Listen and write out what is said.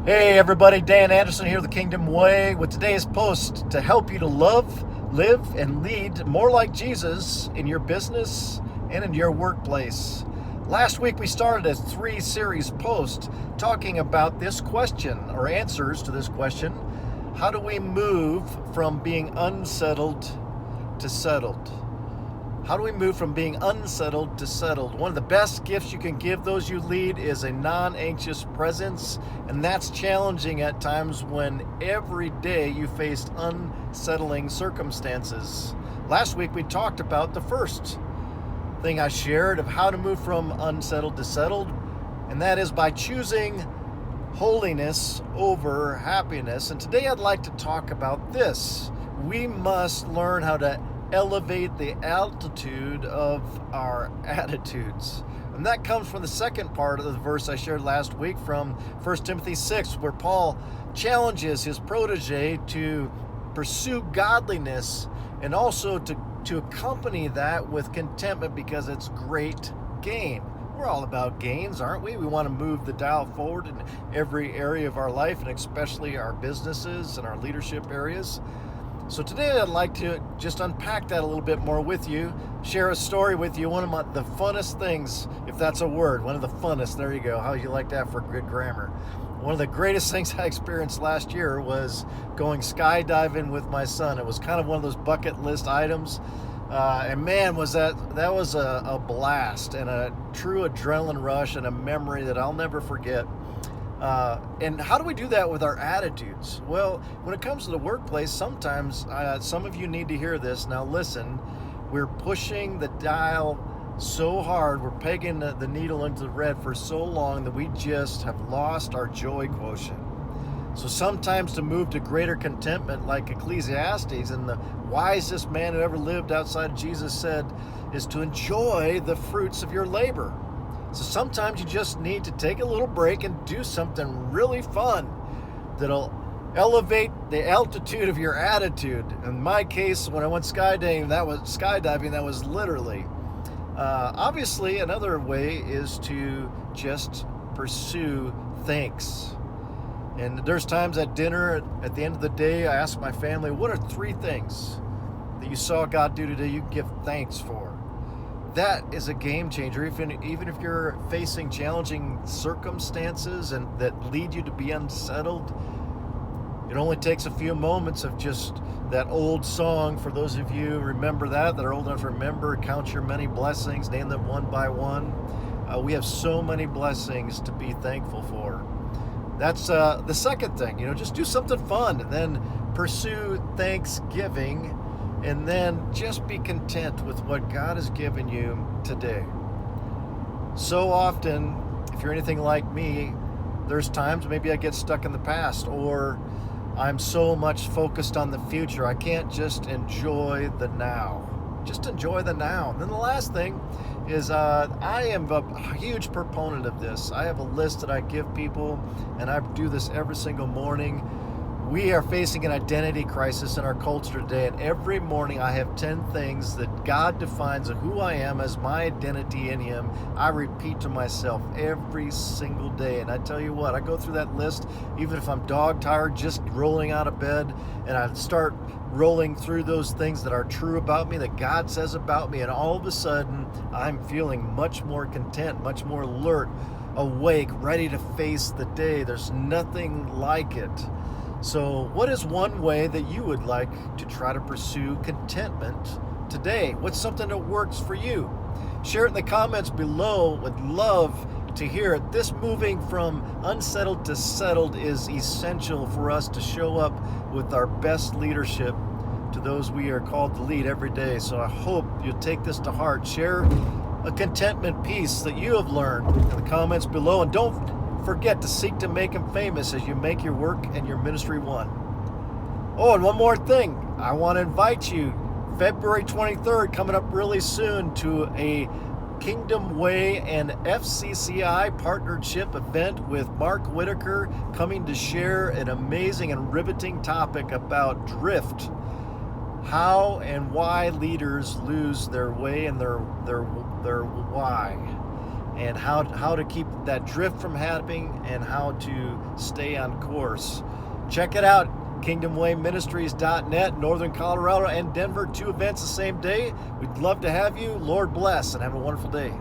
Hey everybody, Dan Anderson here, The Kingdom Way, with today's post to help you to love, live, and lead more like Jesus in your business and in your workplace. Last week we started a 3-series post talking about this question, or answers to this question: how do we move from being unsettled to settled? How do we move from being unsettled to settled? One of the best gifts you can give those you lead is a non-anxious presence, and that's challenging at times when every day you face unsettling circumstances. Last week we talked about the first thing I shared of how to move from unsettled to settled, and that is by choosing holiness over happiness. And today I'd like to talk about this. We must learn how to elevate the altitude of our attitudes. And that comes from the second part of the verse I shared last week from 1 Timothy 6, where Paul challenges his protege to pursue godliness and also to accompany that with contentment, because it's great gain. We're all about gains, aren't we? We want to move the dial forward in every area of our life, and especially our businesses and our leadership areas. So today I'd like to just unpack that a little bit more with you, share a story with you. One of the funnest things, if that's a word, one of the funnest, there you go, how you like that for good grammar. One of the greatest things I experienced last year was going skydiving with my son. It was kind of one of those bucket list items. And man, that was a blast and a true adrenaline rush and a memory that I'll never forget. And how do we do that with our attitudes? Well, when it comes to the workplace, sometimes some of you need to hear this. Now listen, we're pushing the dial so hard, we're pegging the needle into the red for so long that we just have lost our joy quotient. So sometimes to move to greater contentment, like Ecclesiastes and the wisest man who ever lived outside of Jesus said, is to enjoy the fruits of your labor. So sometimes you just need to take a little break and do something really fun that'll elevate the altitude of your attitude. In my case, when I went skydiving, that was literally. Obviously, another way is to just pursue thanks. And there's times at dinner, at the end of the day, I ask my family, what are 3 things that you saw God do today you can give thanks for? That is a game changer. Even if you're facing challenging circumstances and that lead you to be unsettled, it only takes a few moments of just that old song. For those of you remember that are old enough to remember, count your many blessings, name them one by one. We have so many blessings to be thankful for. That's the second thing. Just do something fun, and then pursue thanksgiving. And then just be content with what God has given you today. So often, if you're anything like me, there's times maybe I get stuck in the past, or I'm so much focused on the future, I can't just enjoy the now. Just enjoy the now. And then the last thing is I am a huge proponent of this. I have a list that I give people, and I do this every single morning. We are facing an identity crisis in our culture today, and every morning I have 10 things that God defines of who I am as my identity in Him. I repeat to myself every single day, and I tell you what, I go through that list even if I'm dog tired, just rolling out of bed, and I start rolling through those things that are true about me, that God says about me, and all of a sudden I'm feeling much more content, much more alert, awake, ready to face the day. There's nothing like it. So what is one way that you would like to try to pursue contentment today? What's something that works for you? Share it in the comments below. Would love to hear it. This moving from unsettled to settled is essential for us to show up with our best leadership to those we are called to lead every day. So I hope you'll take this to heart. Share a contentment piece that you have learned in the comments below, and don't forget to seek to make Him famous as you make your work and your ministry one. Oh, and one more thing. I want to invite you, February 23rd, coming up really soon, to a Kingdom Way and FCCI partnership event with Mark Whitaker, coming to share an amazing and riveting topic about drift. How and why leaders lose their way and their why. and how to keep that drift from happening and how to stay on course. Check it out, kingdomwayministries.net, Northern Colorado and Denver, 2 events the same day. We'd love to have you. Lord bless and have a wonderful day.